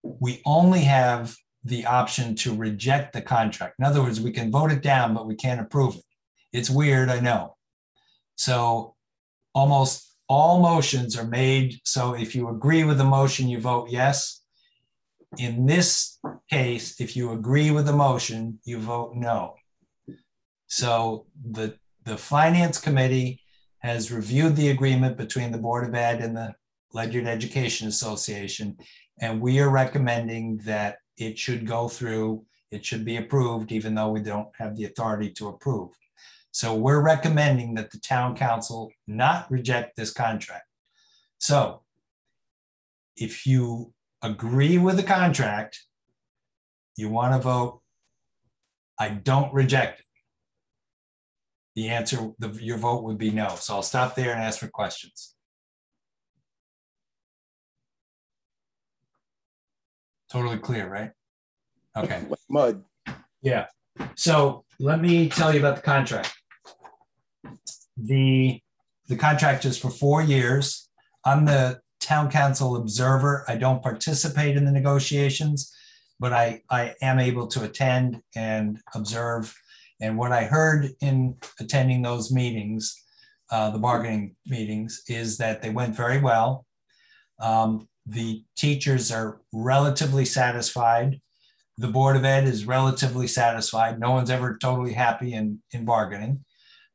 We only have the option to reject the contract. In other words, we can vote it down, but we can't approve it. It's weird, I know. So almost all motions are made. So if you agree with the motion, you vote yes. In this case, if you agree with the motion, you vote no. So the Finance Committee has reviewed the agreement between the Board of Ed and the Ledyard Education Association, and we are recommending that it should go through, it should be approved, even though we don't have the authority to approve. So we're recommending that the town council not reject this contract. So if you agree with the contract, you want to vote, I don't reject it. The answer, your vote would be no. So I'll stop there and ask for questions. Totally clear, right? Okay. Mud. Yeah. So let me tell you about the contract. The contract is for 4 years. I'm the town council observer. I don't participate in the negotiations, but I am able to attend and observe. And what I heard in attending those meetings, the bargaining meetings, is that they went very well. The teachers are relatively satisfied. The Board of Ed is relatively satisfied. No one's ever totally happy in bargaining,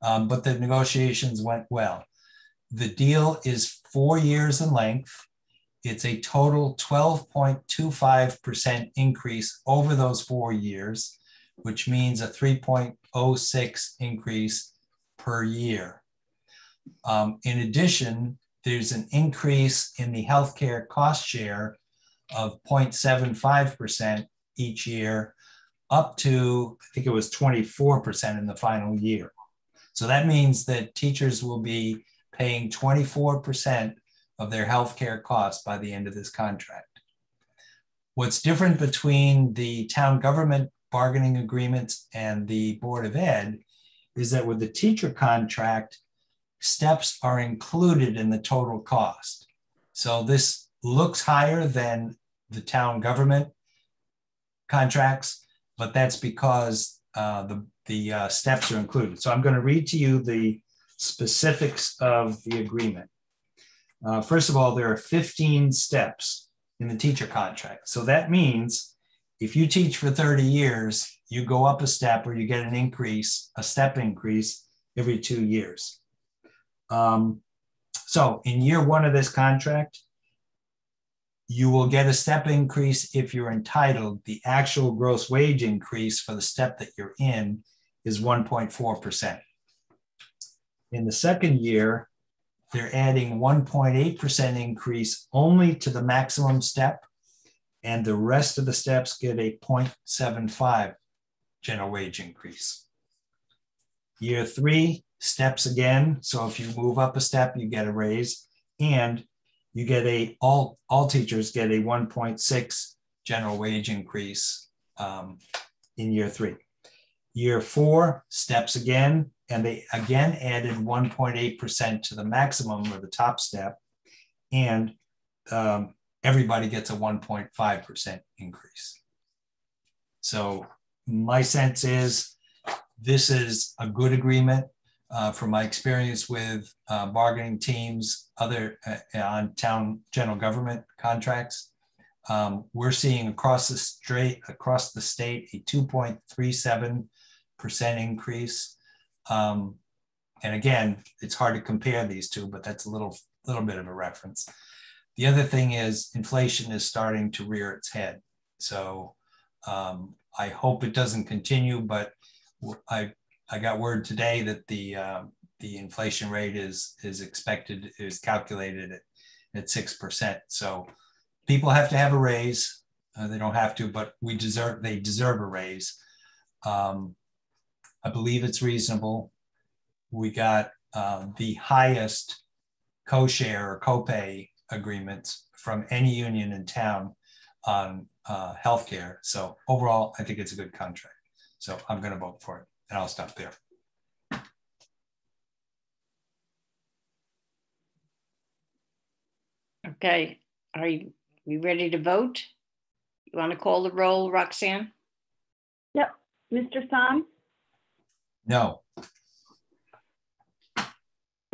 but the negotiations went well. The deal is 4 years in length. It's a total 12.25% increase over those 4 years, which means a 3.06 increase per year. In addition, there's an increase in the healthcare cost share of 0.75% each year, up to, I think it was 24% in the final year. So that means that teachers will be paying 24% of their healthcare costs by the end of this contract. What's different between the town government bargaining agreements and the Board of Ed is that with the teacher contract, steps are included in the total cost. So this looks higher than the town government contracts, but that's because the steps are included. So I'm going to read to you the specifics of the agreement. First of all, there are 15 steps in the teacher contract. So that means if you teach for 30 years, you go up a step or you get an increase, a step increase every 2 years. So in year 1 of this contract, you will get a step increase if you're entitled. The actual gross wage increase for the step that you're in is 1.4%. In the second year, they're adding 1.8% increase only to the maximum step, and the rest of the steps get a 0.75 general wage increase. Year 3, steps again. So if you move up a step, you get a raise, and you get all teachers get a 1.6 general wage increase in year 3. Year 4 steps again, and they again added 1.8% to the maximum or the top step, and everybody gets a 1.5% increase. So my sense is this is a good agreement. From my experience with bargaining teams, other on town general government contracts, we're seeing across the state a 2.37% increase. And again, it's hard to compare these two, but that's a little bit of a reference. The other thing is inflation is starting to rear its head. So I hope it doesn't continue, but I got word today that the inflation rate is calculated at 6%. So people have to have a raise. They don't have to, but they deserve a raise. I believe it's reasonable. We got the highest co-share or co-pay agreements from any union in town on healthcare. So overall, I think it's a good contract. So I'm going to vote for it, and I'll stop there. Okay, are we ready to vote? You want to call the roll, Roxanne? Yep. Mr. Soms? No.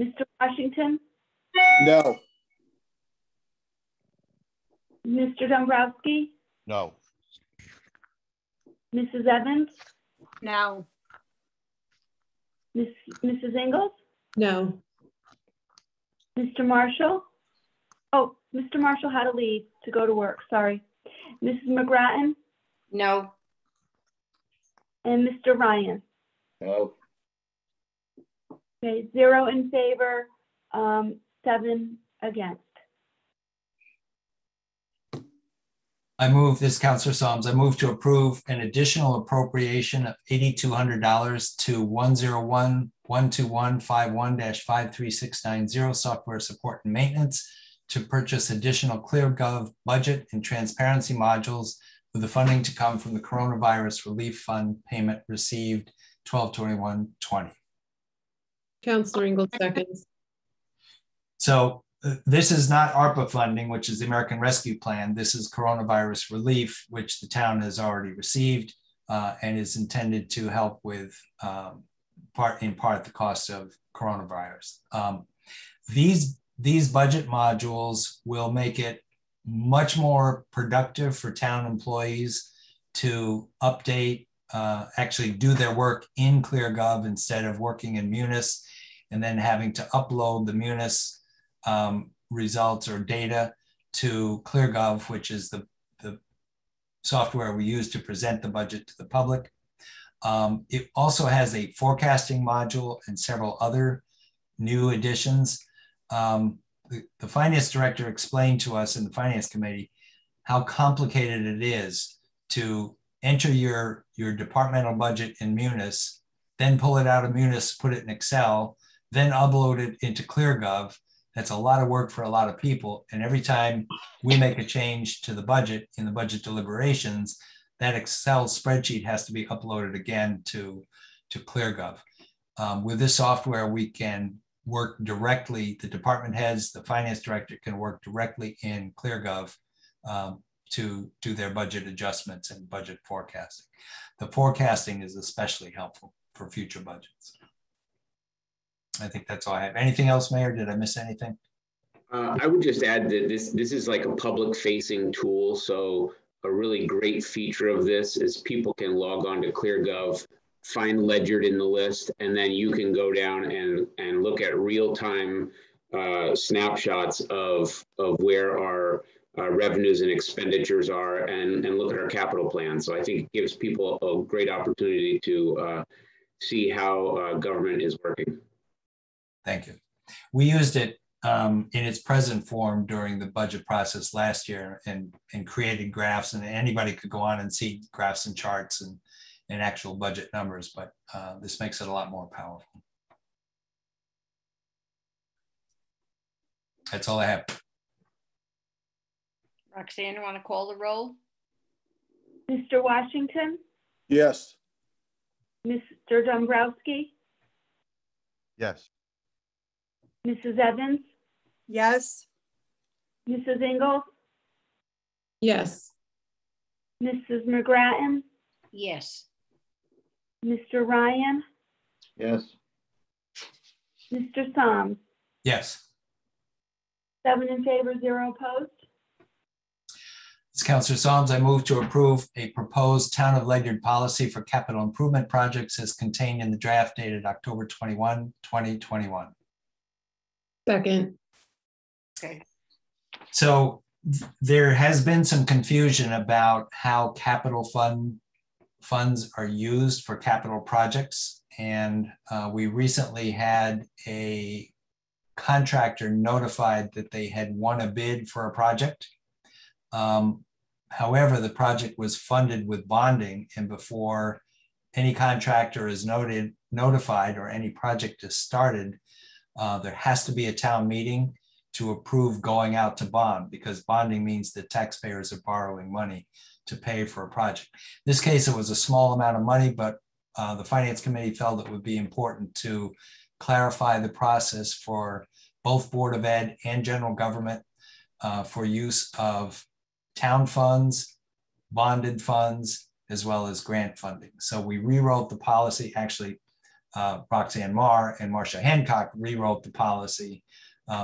Mr. Washington? No. Mr. Dombrowski? No. Mrs. Evans? No. Mrs. Ingles? No. Mr. Marshall? Oh, Mr. Marshall had to leave to go to work, sorry. Mrs. McGrattan? No. And Mr. Ryan? No. Okay, 0 in favor, 7 against. I move this, Councilor Solms, I move to approve an additional appropriation of $8,200 to 101-121-51-53690 software support and maintenance to purchase additional ClearGov budget and transparency modules with the funding to come from the Coronavirus Relief Fund payment received 12/21/20. Councilor Ingalls seconds. So this is not ARPA funding, which is the American Rescue Plan. This is coronavirus relief, which the town has already received and is intended to help with in part the cost of coronavirus. These budget modules will make it much more productive for town employees to update, actually do their work in ClearGov instead of working in Munis and then having to upload the Munis results or data to ClearGov, which is the software we use to present the budget to the public. It also has a forecasting module and several other new additions. The finance director explained to us in the finance committee how complicated it is to enter your departmental budget in Munis, then pull it out of Munis, put it in Excel, then upload it into ClearGov. That's a lot of work for a lot of people. And every time we make a change to the budget in the budget deliberations, that Excel spreadsheet has to be uploaded again to ClearGov. With this software, we can work directly, the department heads, the finance director can work directly in ClearGov to do their budget adjustments and budget forecasting. The forecasting is especially helpful for future budgets. I think that's all I have. Anything else, Mayor? Did I miss anything? I would just add that this is like a public facing tool. So a really great feature of this is people can log on to ClearGov, find Ledgered in the list, and then you can go down and look at real-time snapshots of where our revenues and expenditures are and look at our capital plan. So I think it gives people a great opportunity to see how government is working. Thank you. We used it in its present form during the budget process last year and created graphs, and anybody could go on and see graphs and charts and actual budget numbers, but this makes it a lot more powerful. That's all I have. Roxanne, you want to call the roll? Mr. Washington? Yes. Mr. Dombrowski, Yes. Mrs. Evans, Yes. Mrs. Ingles, Yes. Mrs. McGrattan, Yes. Mr. Ryan, Yes. Mr. Soms. Yes. 7 in favor, 0 opposed. It's Councilor Solms. I move to approve a proposed Town of Ledyard policy for capital improvement projects as contained in the draft dated October 21, 2021. Second. Okay. So there has been some confusion about how capital funds are used for capital projects. And we recently had a contractor notified that they had won a bid for a project. However, the project was funded with bonding, and before any contractor is notified or any project is started, there has to be a town meeting to approve going out to bond, because bonding means that taxpayers are borrowing money to pay for a project. In this case, it was a small amount of money, but the Finance Committee felt it would be important to clarify the process for both Board of Ed and general government for use of town funds, bonded funds, as well as grant funding. So we rewrote the policy. Actually, Roxanne Marr and Marcia Hancock rewrote the policy,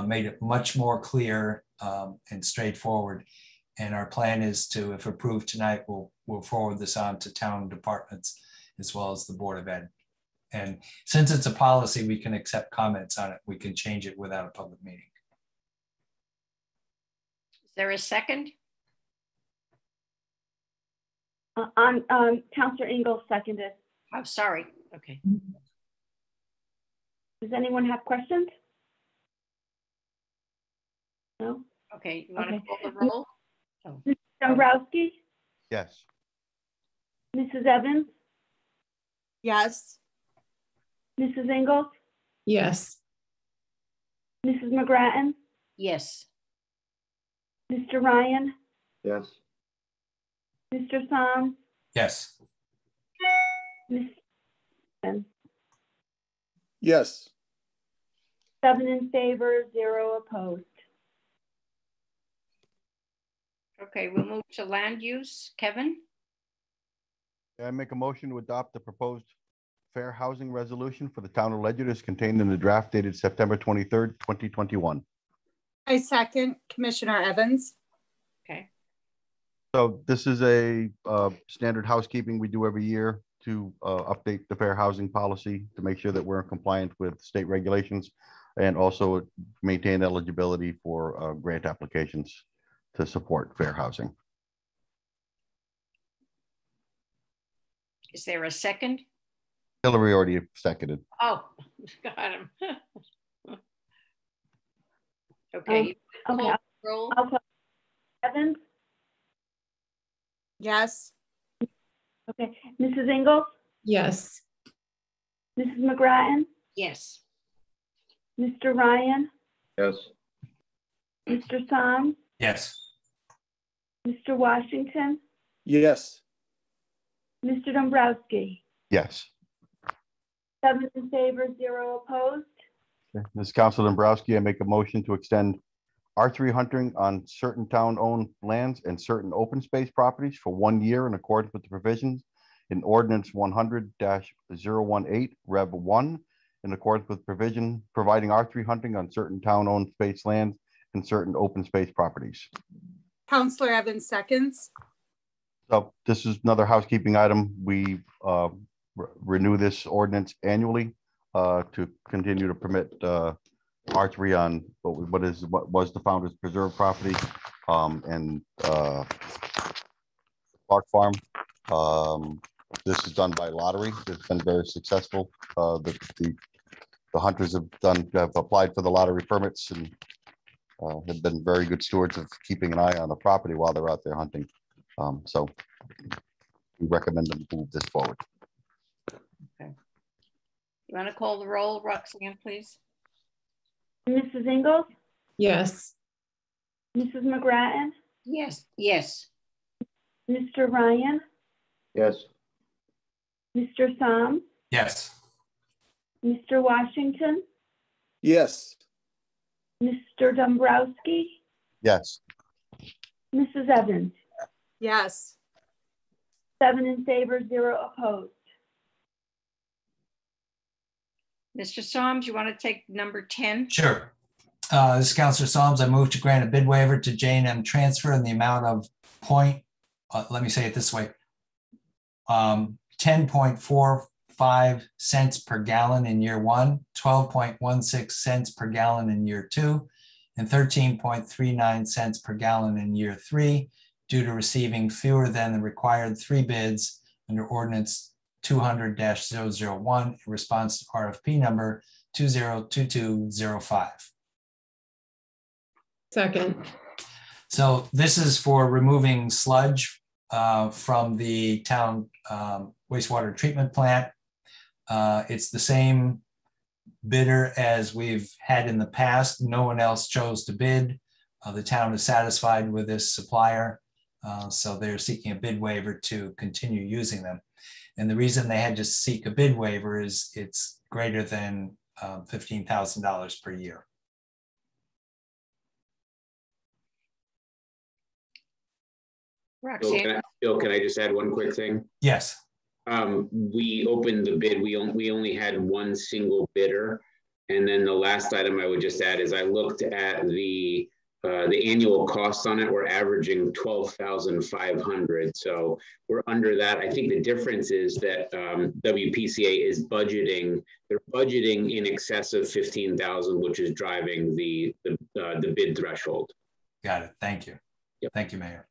made it much more clear and straightforward. And our plan is to, if approved tonight, we'll forward this on to town departments as well as the Board of Ed. And since it's a policy, we can accept comments on it. We can change it without a public meeting. Is there a second? Councilor Ingles seconded. Oh, sorry. Okay. Does anyone have questions? No? Okay, you want to Okay. call the roll? Oh. Mr. Dombrowski, Yes. Mrs. Evans, Yes. Mrs. Ingles, Yes. Mrs. McGrattan, Yes. Mr. Ryan, Yes. Mr. Soms, Yes. Ms. Evans. Yes. 7 in favor, 0 opposed. Okay, we'll move to land use. Kevin? I make a motion to adopt the proposed fair housing resolution for the town of Ledyard as contained in the draft dated September 23rd, 2021. I second Commissioner Evans. Okay. So this is a standard housekeeping we do every year to update the fair housing policy to make sure that we're in compliance with state regulations and also maintain eligibility for grant applications to support fair housing. Is there a second? Hillary already seconded. Oh, got him. Okay. Okay, Roll. I'll call Evans. Yes. Okay, Mrs. Ingles, Yes. Mrs. McGrattan, Yes. Mr. Ryan, Yes. Mr. Soms, Yes. Mr. Washington, Yes. Mr. Dombrowski. Yes. 7 in favor, 0 opposed. This is Councilor Dombrowski. I make a motion to extend R3 hunting on certain town-owned lands and certain open space properties for 1 year in accordance with the provisions in Ordinance 100-018 Rev 1 in accordance with provision providing R3 hunting on certain town-owned space lands and certain open space properties. Councilor Evans seconds. So this is another housekeeping item. We renew this ordinance annually to continue to permit R3 on what was the Founders Preserve property and Park Farm. This is done by lottery. It's been very successful. The hunters have applied for the lottery permits and have been very good stewards of keeping an eye on the property while they're out there hunting. So we recommend them move this forward. Okay. You want to call the roll, Roxanne, please? Mrs. Ingles, Yes. Mrs. McGrattan, Yes. Yes. Mr. Ryan, Yes. Mr. Somm, Yes. Mr. Washington, Yes. Mr. Dombrowski, Yes. Mrs. Evans. Yes. 7 in favor, 0 opposed. Mr. Soms, you want to take number 10? Sure. This is Councilor Solms. I move to grant a bid waiver to J&M Transfer in the amount of let me say it this way, 10.45 cents per gallon in year 1, 12.16 cents per gallon in year 2, and 13.39 cents per gallon in year 3, due to receiving fewer than the required 3 bids under ordinance 200-001 in response to RFP number 202205. Second. So this is for removing sludge from the town wastewater treatment plant. It's the same bidder as we've had in the past. No one else chose to bid. The town is satisfied with this supplier. So they're seeking a bid waiver to continue using them. And the reason they had to seek a bid waiver is it's greater than $15,000 per year. Bill, can I just add one quick thing? Yes. We opened the bid. We only had one single bidder. And then the last item I would just add is I looked at the annual costs on it. We're averaging $12,500. So we're under that. I think the difference is that WPCA is budgeting. They're budgeting in excess of $15,000, which is driving the bid threshold. Got it. Thank you. Yep. Thank you, Mayor.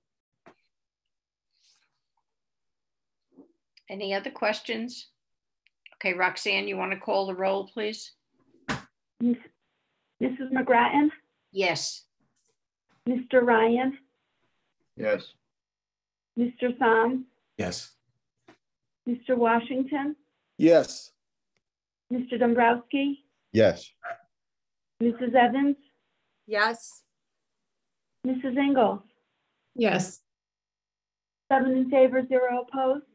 Any other questions? Okay, Roxanne, you want to call the roll, please? Mrs. McGrattan, Yes. Mr. Ryan, Yes. Mr. Somm, Yes. Mr. Washington, Yes. Mr. Dombrowski, Yes. Mrs. Evans, Yes. Mrs. Ingalls. Yes. 7 in favor, 0 opposed.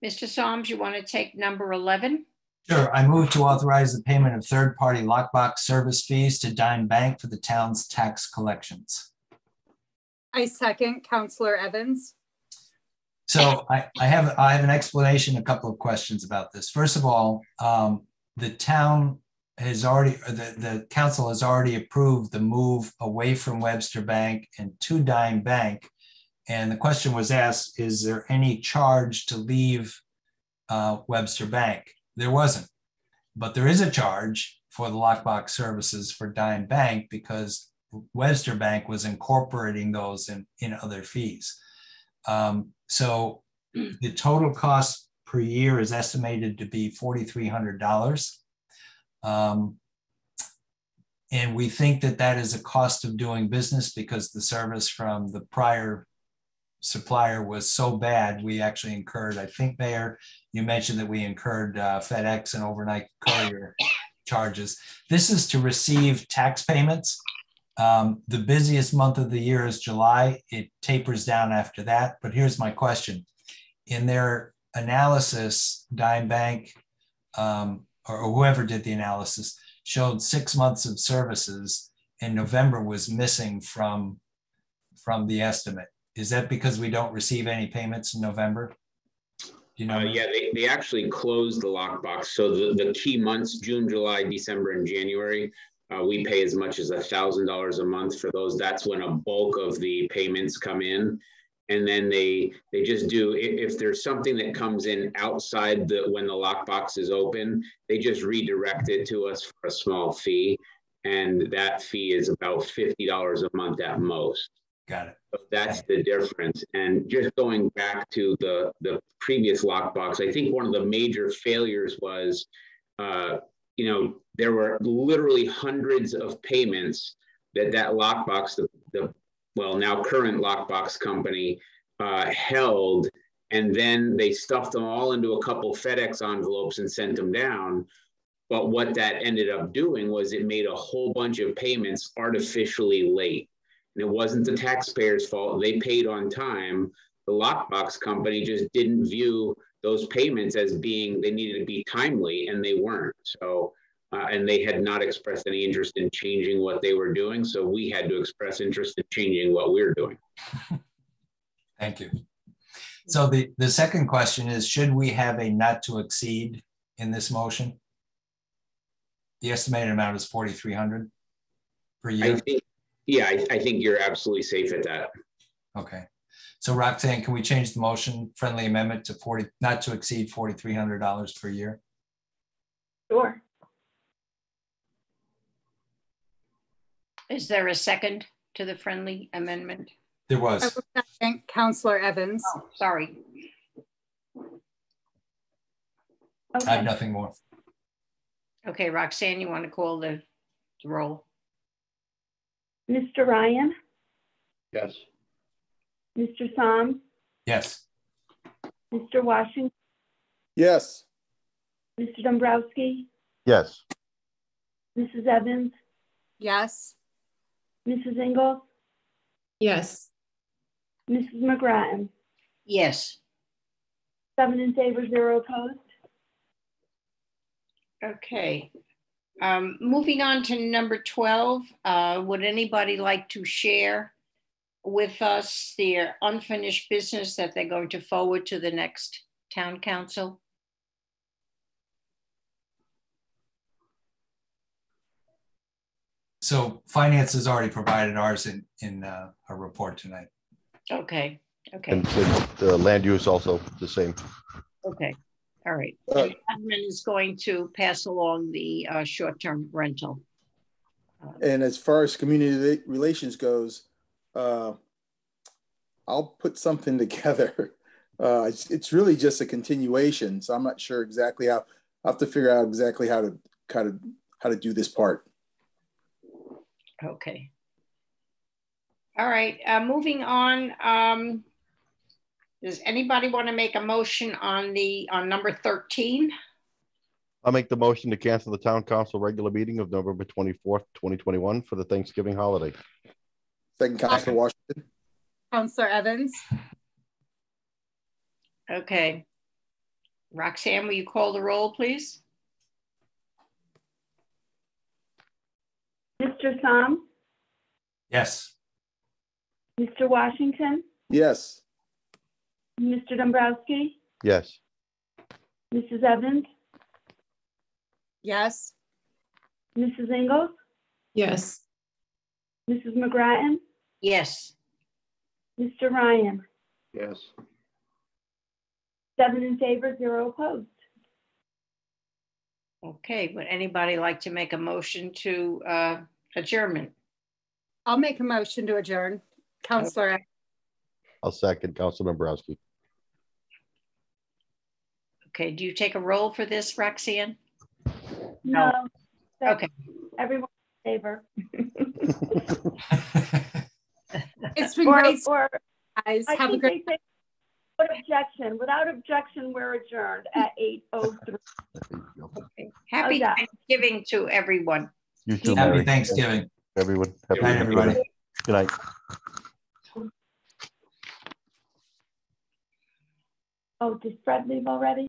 Mr. Soms, you want to take number 11? Sure. I move to authorize the payment of third-party lockbox service fees to Dime Bank for the town's tax collections. I second Councilor Evans. So I have an explanation, a couple of questions about this. First of all, the town has already, the council has already approved the move away from Webster Bank and to Dime Bank. And the question was asked, is there any charge to leave Webster Bank? There wasn't, but there is a charge for the lockbox services for Dime Bank because Webster Bank was incorporating those in other fees. So the total cost per year is estimated to be $4,300. And we think that that is a cost of doing business because the service from the prior supplier was so bad, we actually incurred, I think, Mayor, you mentioned that we incurred FedEx and overnight courier charges. This is to receive tax payments. The busiest month of the year is July. It tapers down after that. But here's my question. In their analysis, Dime Bank, or whoever did the analysis, showed 6 months of services and November was missing from the estimate. Is that because we don't receive any payments in November? Do you know? Yeah, they actually closed the lockbox. So the key months, June, July, December, and January, we pay as much as $1,000 a month for those. That's when a bulk of the payments come in. And then they just do, if there's something that comes in outside when the lockbox is open, they just redirect it to us for a small fee. And that fee is about $50 a month at most. Got it. So that's the difference. And just going back to the previous lockbox, I think one of the major failures was, there were literally hundreds of payments that lockbox, the now current lockbox company held, and then they stuffed them all into a couple FedEx envelopes and sent them down. But what that ended up doing was it made a whole bunch of payments artificially late. And it wasn't the taxpayers' fault. They paid on time, the lockbox company just didn't view those payments as being, they needed to be timely, and they weren't. So, and they had not expressed any interest in changing what they were doing. So we had to express interest in changing what we're doing. Thank you. So the second question is, should we have a not to exceed in this motion? The estimated amount is 4,300 per year. I think you're absolutely safe at that. Okay. So Roxanne, can we change the motion friendly amendment to not to exceed $4,300 per year? Sure. Is there a second to the friendly amendment? There was. I will second Counselor Evans. Oh, sorry. Okay. I have nothing more. Okay, Roxanne, you want to call the roll? Mr. Ryan, Yes. Mr. Somm, Yes. Mr. Washington, Yes. Mr. Dombrowski, Yes. Mrs. Evans, Yes. Mrs. Ingles, Yes. Mrs. McGrattan. Yes. 7 in favor, 0 opposed. Okay. Moving on to number 12, would anybody like to share with us their unfinished business that they're going to forward to the next town council? So finance has already provided ours in a report tonight. Okay. Okay. And the land use also the same. Okay. All right. And admin is going to pass along the short-term rental. And as far as community relations goes, I'll put something together. It's really just a continuation, so I'm not sure exactly how. I'll have to figure out exactly how to do this part. Okay. All right. Moving on. Does anybody want to make a motion on number 13? I'll make the motion to cancel the town council regular meeting of November 24th, 2021 for the Thanksgiving holiday. Second, Councilor Washington. Counselor Evans. Okay. Roxanne, will you call the roll, please? Mr. Somm, Yes. Mr. Washington, Yes. Mr. Dombrowski, Yes. Mrs. Evans, Yes. Mrs. Ingles, Yes. Mrs. McGrattan, Yes. Mr. Ryan. Yes. 7 in favor, 0 opposed. Okay. Would anybody like to make a motion to adjournment? I'll make a motion to adjourn. Counselor. Okay. I'll second Councilor Dombrowski. Okay. Do you take a roll for this, Roxanne? No. Okay. Everyone in favor. It's been great. Guys, I have a think great. they say without objection. Without objection, we're adjourned at 8:03. Okay. Happy Thanksgiving to everyone. You too, Happy Mary. Thanksgiving. Everyone. Good night, everybody. Good night. Oh, did Fred leave already?